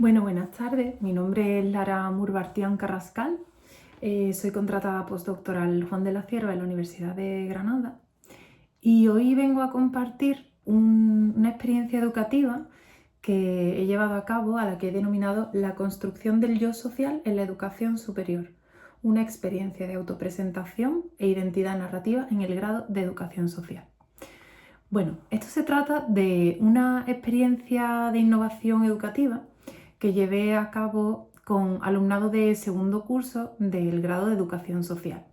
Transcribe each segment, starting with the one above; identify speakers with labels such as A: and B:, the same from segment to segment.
A: Bueno, buenas tardes. Mi nombre es Lara Murbartián Carrascal. Soy contratada postdoctoral Juan de la Cierva en la Universidad de Granada y hoy vengo a compartir una experiencia educativa que he llevado a cabo, a la que he denominado la construcción del yo social en la educación superior, una experiencia de autopresentación e identidad narrativa en el grado de educación social. Bueno, esto se trata de una experiencia de innovación educativa que llevé a cabo con alumnado de segundo curso del grado de educación social.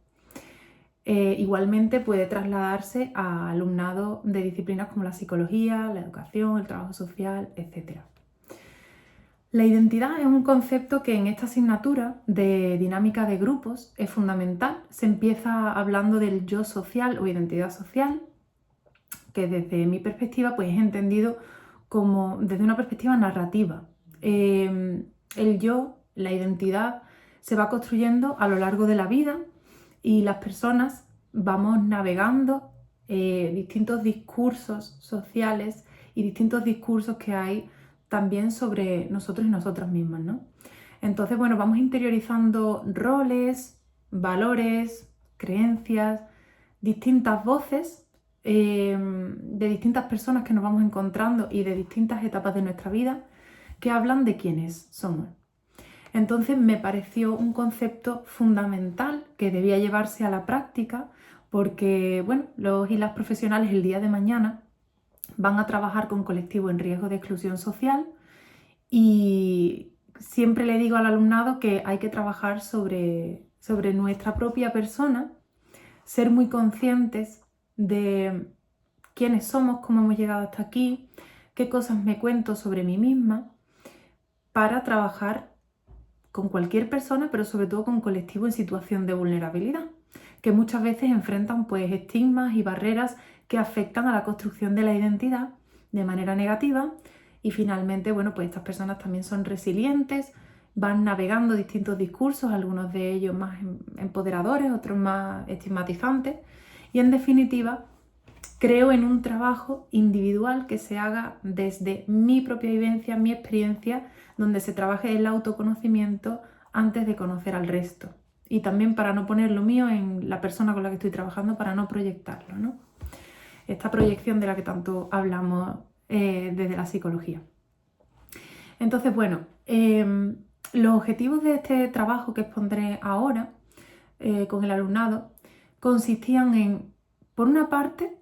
A: Igualmente puede trasladarse a alumnado de disciplinas como la psicología, la educación, el trabajo social, etc. La identidad es un concepto que en esta asignatura de dinámica de grupos es fundamental. Se empieza hablando del yo social o identidad social, que desde mi perspectiva pues, es entendido como desde una perspectiva narrativa. El yo, la identidad, se va construyendo a lo largo de la vida y las personas vamos navegando distintos discursos sociales y distintos discursos que hay también sobre nosotros y nosotras mismas, ¿no? Entonces, bueno, vamos interiorizando roles, valores, creencias, distintas voces de distintas personas que nos vamos encontrando y de distintas etapas de nuestra vida que hablan de quiénes somos. Entonces me pareció un concepto fundamental que debía llevarse a la práctica porque, bueno, los y las profesionales el día de mañana van a trabajar con colectivos en riesgo de exclusión social y siempre le digo al alumnado que hay que trabajar sobre nuestra propia persona, ser muy conscientes de quiénes somos, cómo hemos llegado hasta aquí, qué cosas me cuento sobre mí misma, para trabajar con cualquier persona, pero sobre todo con colectivos en situación de vulnerabilidad, que muchas veces enfrentan pues estigmas y barreras que afectan a la construcción de la identidad de manera negativa y finalmente, bueno, pues estas personas también son resilientes, van navegando distintos discursos, algunos de ellos más empoderadores, otros más estigmatizantes y en definitiva creo en un trabajo individual que se haga desde mi propia vivencia, mi experiencia, donde se trabaje el autoconocimiento antes de conocer al resto. Y también para no poner lo mío en la persona con la que estoy trabajando, para no proyectarlo, ¿no? Esta proyección de la que tanto hablamos desde la psicología. Entonces, bueno, los objetivos de este trabajo que expondré ahora con el alumnado consistían en, por una parte,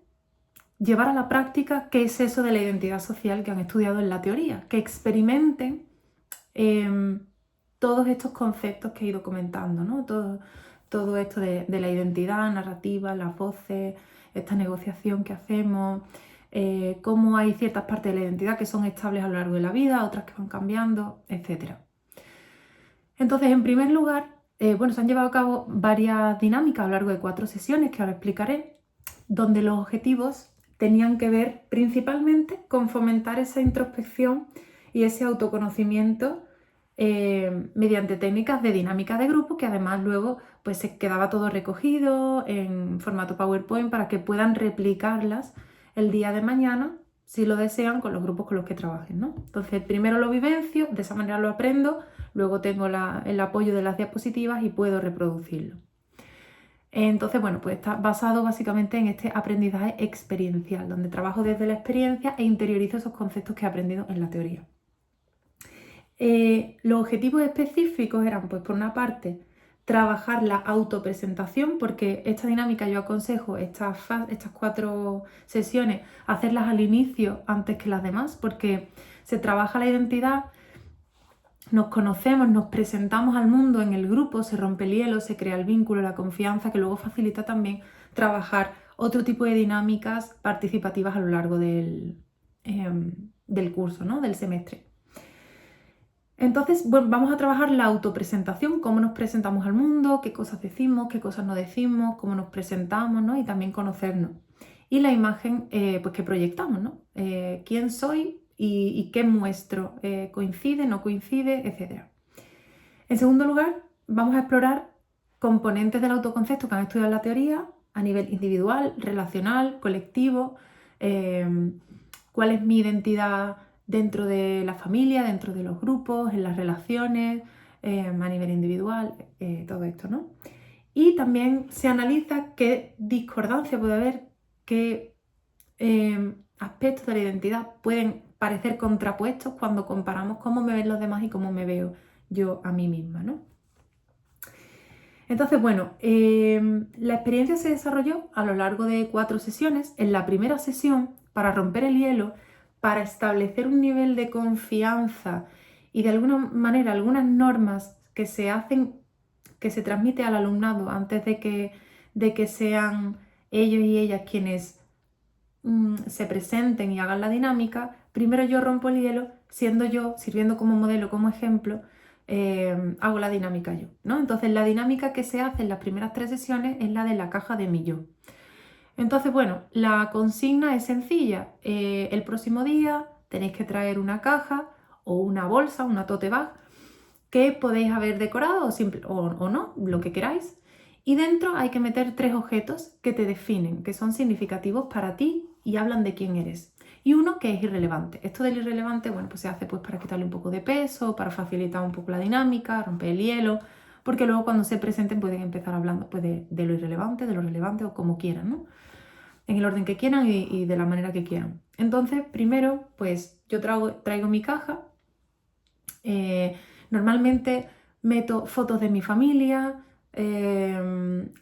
A: llevar a la práctica qué es eso de la identidad social que han estudiado en la teoría, que experimenten todos estos conceptos que he ido comentando, ¿no? Todo esto de la identidad narrativa, las voces, esta negociación que hacemos, cómo hay ciertas partes de la identidad que son estables a lo largo de la vida, otras que van cambiando, etc. Entonces, en primer lugar, se han llevado a cabo varias dinámicas a lo largo de 4 sesiones que ahora explicaré, donde los objetivos tenían que ver principalmente con fomentar esa introspección y ese autoconocimiento mediante técnicas de dinámica de grupo, que además luego pues se quedaba todo recogido en formato PowerPoint para que puedan replicarlas el día de mañana, si lo desean, con los grupos con los que trabajen, ¿no? Entonces primero lo vivencio, de esa manera lo aprendo, luego tengo el apoyo de las diapositivas y puedo reproducirlo. Entonces, bueno, pues está basado básicamente en este aprendizaje experiencial, donde trabajo desde la experiencia e interiorizo esos conceptos que he aprendido en la teoría. Los objetivos específicos eran, pues por una parte, trabajar la autopresentación, porque esta dinámica yo aconsejo estas 4 sesiones hacerlas al inicio antes que las demás, porque se trabaja la identidad, nos conocemos, nos presentamos al mundo en el grupo, se rompe el hielo, se crea el vínculo, la confianza, que luego facilita también trabajar otro tipo de dinámicas participativas a lo largo del curso, ¿no? Del semestre. Entonces, bueno, vamos a trabajar la autopresentación, cómo nos presentamos al mundo, qué cosas decimos, qué cosas no decimos, cómo nos presentamos, ¿no? Y también conocernos. Y la imagen pues que proyectamos, ¿no? ¿Quién soy y qué muestro? ¿Coincide, no coincide, etcétera? En segundo lugar, vamos a explorar componentes del autoconcepto que han estudiado en la teoría a nivel individual, relacional, colectivo, cuál es mi identidad dentro de la familia, dentro de los grupos, en las relaciones, a nivel individual, todo esto, ¿no? Y también se analiza qué discordancia puede haber, qué aspectos de la identidad pueden parecer contrapuestos cuando comparamos cómo me ven los demás y cómo me veo yo a mí misma, ¿no? Entonces, bueno, la experiencia se desarrolló a lo largo de 4 sesiones. En la primera sesión, para romper el hielo, para establecer un nivel de confianza y de alguna manera algunas normas que se hacen, que se transmite al alumnado antes de que sean ellos y ellas quienes se presenten y hagan la dinámica, primero yo rompo el hielo, siendo yo, sirviendo como modelo, como ejemplo, hago la dinámica yo, ¿no? Entonces la dinámica que se hace en las primeras 3 sesiones es la de la caja de mi yo. Entonces, bueno, la consigna es sencilla. El próximo día tenéis que traer una caja o una bolsa, una tote bag, que podéis haber decorado o no, lo que queráis. Y dentro hay que meter 3 objetos que te definen, que son significativos para ti y hablan de quién eres. Y uno que es irrelevante. Esto del irrelevante, bueno, pues se hace pues para quitarle un poco de peso, para facilitar un poco la dinámica, romper el hielo, porque luego cuando se presenten pueden empezar hablando pues, de lo irrelevante, de lo relevante o como quieran, ¿no? En el orden que quieran y de la manera que quieran. Entonces, primero, pues yo traigo mi caja. Normalmente meto fotos de mi familia,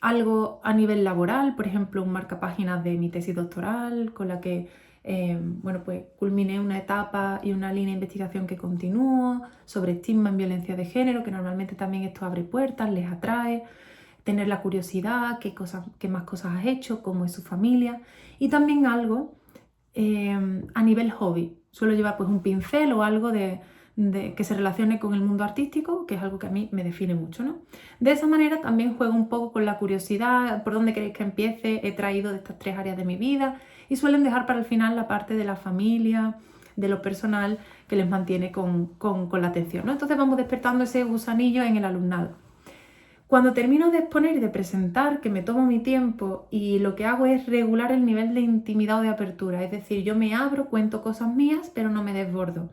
A: algo a nivel laboral, por ejemplo, un marcapáginas de mi tesis doctoral con la que bueno, pues culminé una etapa y una línea de investigación que continúo sobre estigma en violencia de género, que normalmente también esto abre puertas, les atrae, tener la curiosidad, qué más cosas has hecho, cómo es su familia, y también algo a nivel hobby. Suelo llevar pues un pincel o algo que se relacione con el mundo artístico, que es algo que a mí me define mucho, ¿no? De esa manera también juego un poco con la curiosidad, por dónde queréis que empiece, he traído de estas 3 áreas de mi vida, y suelen dejar para el final la parte de la familia, de lo personal, que les mantiene con la atención, ¿no? Entonces vamos despertando ese gusanillo en el alumnado. Cuando termino de exponer y de presentar, que me tomo mi tiempo y lo que hago es regular el nivel de intimidad o de apertura, es decir, yo me abro, cuento cosas mías, pero no me desbordo.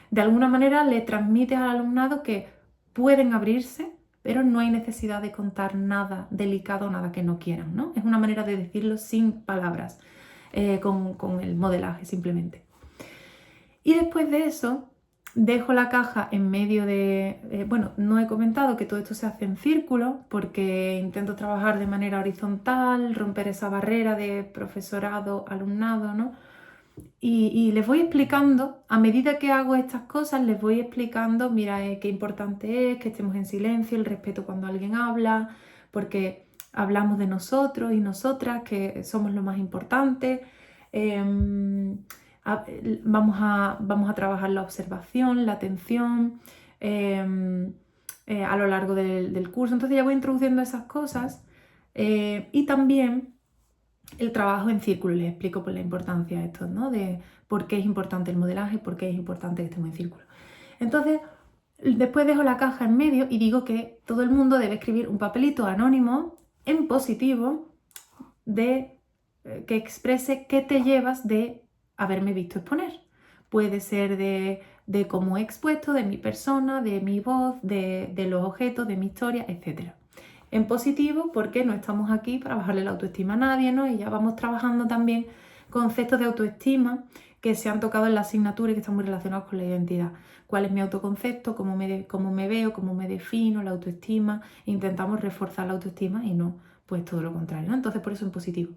A: De alguna manera le transmites al alumnado que pueden abrirse, pero no hay necesidad de contar nada delicado, nada que no quieran, ¿no? Es una manera de decirlo sin palabras, con el modelaje simplemente. Y después de eso, dejo la caja en medio de... bueno, no he comentado que todo esto se hace en círculo porque intento trabajar de manera horizontal, romper esa barrera de profesorado-alumnado, ¿no? Y les voy explicando, a medida que hago estas cosas, les voy explicando, mira, qué importante es que estemos en silencio, el respeto cuando alguien habla, porque hablamos de nosotros y nosotras, que somos lo más importante. Vamos a trabajar la observación, la atención a lo largo del curso. Entonces ya voy introduciendo esas cosas y también el trabajo en círculo. Les explico pues, la importancia de esto, ¿no? De por qué es importante el modelaje, por qué es importante que estemos en círculo. Entonces, después dejo la caja en medio y digo que todo el mundo debe escribir un papelito anónimo en positivo que exprese qué te llevas de haberme visto exponer. Puede ser de cómo he expuesto, de mi persona, de mi voz, de los objetos, de mi historia, etc. En positivo, porque no estamos aquí para bajarle la autoestima a nadie, ¿no? Y ya vamos trabajando también conceptos de autoestima que se han tocado en la asignatura y que están muy relacionados con la identidad. ¿Cuál es mi autoconcepto? ¿Cómo me veo? ¿Cómo me defino? La autoestima. Intentamos reforzar la autoestima y no, pues todo lo contrario, ¿no? Entonces, por eso en positivo.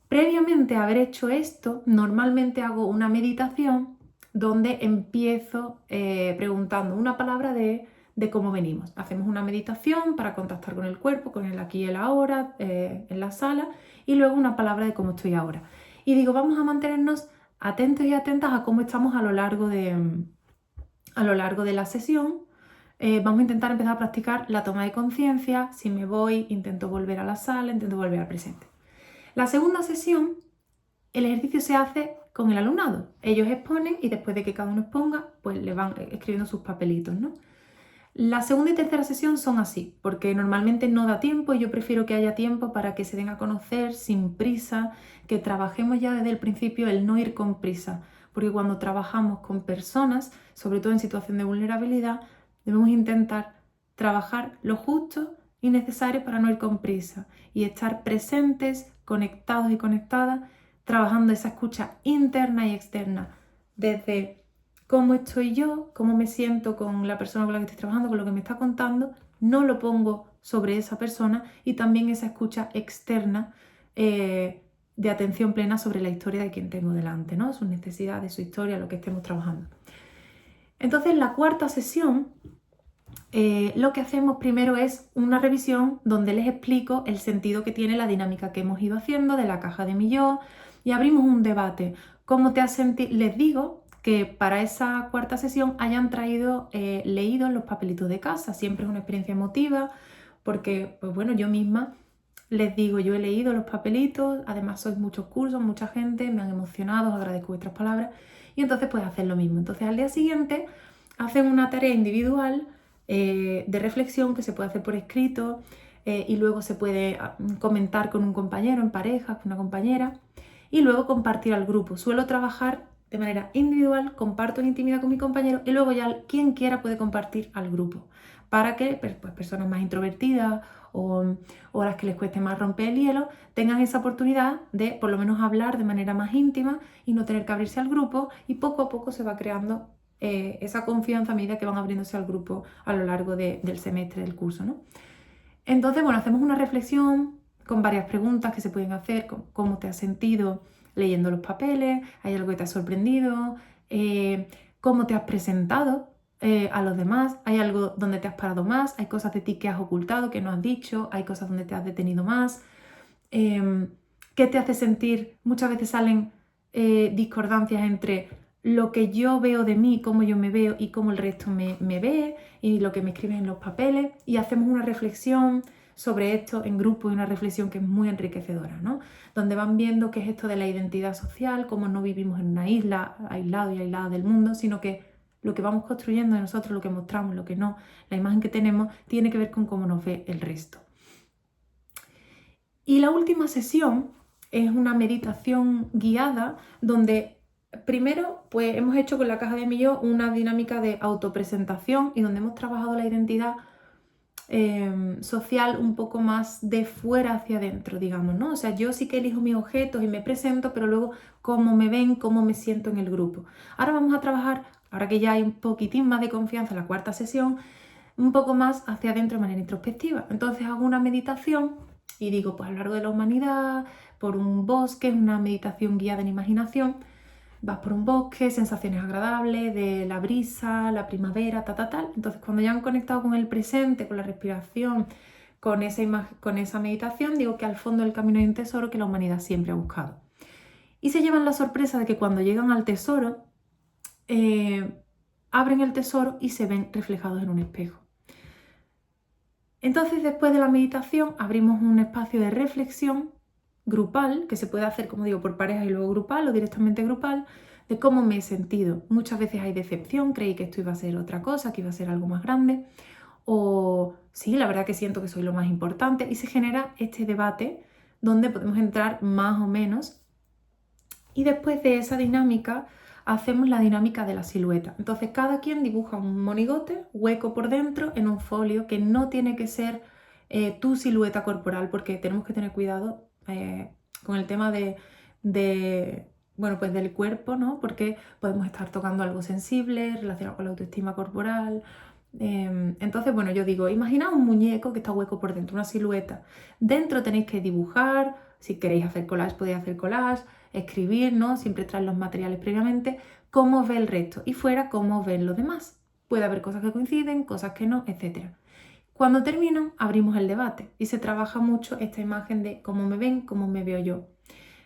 A: Previamente a haber hecho esto, normalmente hago una meditación donde empiezo preguntando una palabra de cómo venimos. Hacemos una meditación para contactar con el cuerpo, con el aquí y el ahora, en la sala, y luego una palabra de cómo estoy ahora. Y digo, vamos a mantenernos atentos y atentas a cómo estamos a lo largo de la sesión. Vamos a intentar empezar a practicar la toma de conciencia. Si me voy, intento volver a la sala, intento volver al presente. La segunda sesión, el ejercicio se hace con el alumnado. Ellos exponen y después de que cada uno exponga, pues le van escribiendo sus papelitos, ¿no? La segunda y tercera sesión son así, porque normalmente no da tiempo y yo prefiero que haya tiempo para que se den a conocer sin prisa, que trabajemos ya desde el principio el no ir con prisa, porque cuando trabajamos con personas, sobre todo en situación de vulnerabilidad, debemos intentar trabajar lo justo y necesario para no ir con prisa y estar presentes, conectados y conectadas, trabajando esa escucha interna y externa, desde cómo estoy yo, cómo me siento con la persona con la que estoy trabajando, con lo que me está contando, no lo pongo sobre esa persona, y también esa escucha externa de atención plena sobre la historia de quien tengo delante, ¿no? Sus necesidades, su historia, lo que estemos trabajando. Entonces, la cuarta sesión, lo que hacemos primero es una revisión donde les explico el sentido que tiene la dinámica que hemos ido haciendo de la caja de mi yo, y abrimos un debate. ¿Cómo te has sentido? Les digo que para esa cuarta sesión hayan traído leído los papelitos de casa. Siempre es una experiencia emotiva porque, pues bueno, yo misma les digo, yo he leído los papelitos, además sois muchos cursos, mucha gente, me han emocionado, os agradezco vuestras palabras, y entonces pues hacer lo mismo. Entonces al día siguiente hacen una tarea individual de reflexión que se puede hacer por escrito, y luego se puede comentar con un compañero, en pareja, con una compañera, y luego compartir al grupo. Suelo trabajar de manera individual, comparto en intimidad con mi compañero, y luego ya quien quiera puede compartir al grupo, para que pues, personas más introvertidas o las que les cueste más romper el hielo tengan esa oportunidad de por lo menos hablar de manera más íntima y no tener que abrirse al grupo, y poco a poco se va creando esa confianza a medida que van abriéndose al grupo a lo largo del semestre del curso, ¿no? Entonces, bueno, hacemos una reflexión con varias preguntas que se pueden hacer: cómo te has sentido leyendo los papeles, hay algo que te ha sorprendido, cómo te has presentado a los demás, hay algo donde te has parado más, hay cosas de ti que has ocultado, que no has dicho, hay cosas donde te has detenido más, qué te hace sentir. Muchas veces salen discordancias entre lo que yo veo de mí, cómo yo me veo y cómo el resto me ve, y lo que me escriben en los papeles, y hacemos una reflexión sobre esto en grupo, y una reflexión que es muy enriquecedora, ¿no? Donde van viendo qué es esto de la identidad social, cómo no vivimos en una isla, aislado y aislada del mundo, sino que lo que vamos construyendo de nosotros, lo que mostramos, lo que no, la imagen que tenemos, tiene que ver con cómo nos ve el resto. Y la última sesión es una meditación guiada donde primero pues hemos hecho con la caja de mi yo una dinámica de autopresentación, y donde hemos trabajado la identidad social un poco más de fuera hacia adentro, digamos, ¿no? O sea, yo sí que elijo mis objetos y me presento, pero luego cómo me ven, cómo me siento en el grupo. Ahora vamos a trabajar, ahora que ya hay un poquitín más de confianza en la cuarta sesión, un poco más hacia adentro de manera introspectiva. Entonces hago una meditación y digo, pues a lo largo de la humanidad, por un bosque, es una meditación guiada en imaginación. Vas por un bosque, sensaciones agradables de la brisa, la primavera, tal. Entonces, cuando ya han conectado con el presente, con la respiración, con esa meditación, digo que al fondo del camino hay un tesoro que la humanidad siempre ha buscado. Y se llevan la sorpresa de que cuando llegan al tesoro, abren el tesoro y se ven reflejados en un espejo. Entonces, después de la meditación, abrimos un espacio de reflexión grupal, que se puede hacer, como digo, por pareja y luego grupal o directamente grupal, de cómo me he sentido. Muchas veces hay decepción, creí que esto iba a ser otra cosa, que iba a ser algo más grande, o sí, la verdad que siento que soy lo más importante, y se genera este debate donde podemos entrar más o menos, y después de esa dinámica hacemos la dinámica de la silueta. Entonces cada quien dibuja un monigote hueco por dentro en un folio, que no tiene que ser tu silueta corporal, porque tenemos que tener cuidado con el tema bueno, pues del cuerpo, ¿no? Porque podemos estar tocando algo sensible relacionado con la autoestima corporal. Entonces, bueno, yo digo, imaginad un muñeco que está hueco por dentro, una silueta. Dentro tenéis que dibujar, si queréis hacer collage podéis hacer collage, escribir, ¿no? Siempre traer los materiales previamente, cómo os ve el resto, y fuera cómo os ven los demás. Puede haber cosas que coinciden, cosas que no, etc. Cuando terminan, abrimos el debate y se trabaja mucho esta imagen de cómo me ven, cómo me veo yo.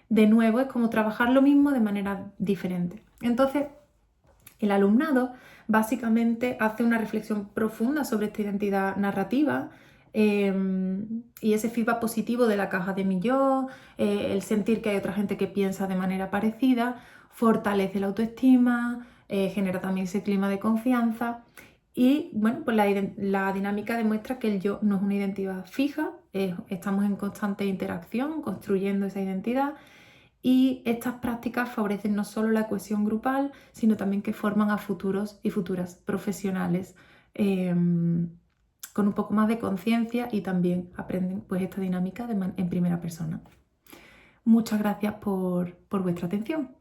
A: De nuevo, es como trabajar lo mismo de manera diferente. Entonces, el alumnado básicamente hace una reflexión profunda sobre esta identidad narrativa, y ese feedback positivo de la caja de mi yo, el sentir que hay otra gente que piensa de manera parecida, fortalece la autoestima, genera también ese clima de confianza. Y bueno, pues la dinámica demuestra que el yo no es una identidad fija, estamos en constante interacción construyendo esa identidad, Y estas prácticas favorecen no solo la cohesión grupal, sino también que forman a futuros y futuras profesionales con un poco más de conciencia y también aprenden pues, esta dinámica en primera persona. Muchas gracias por vuestra atención.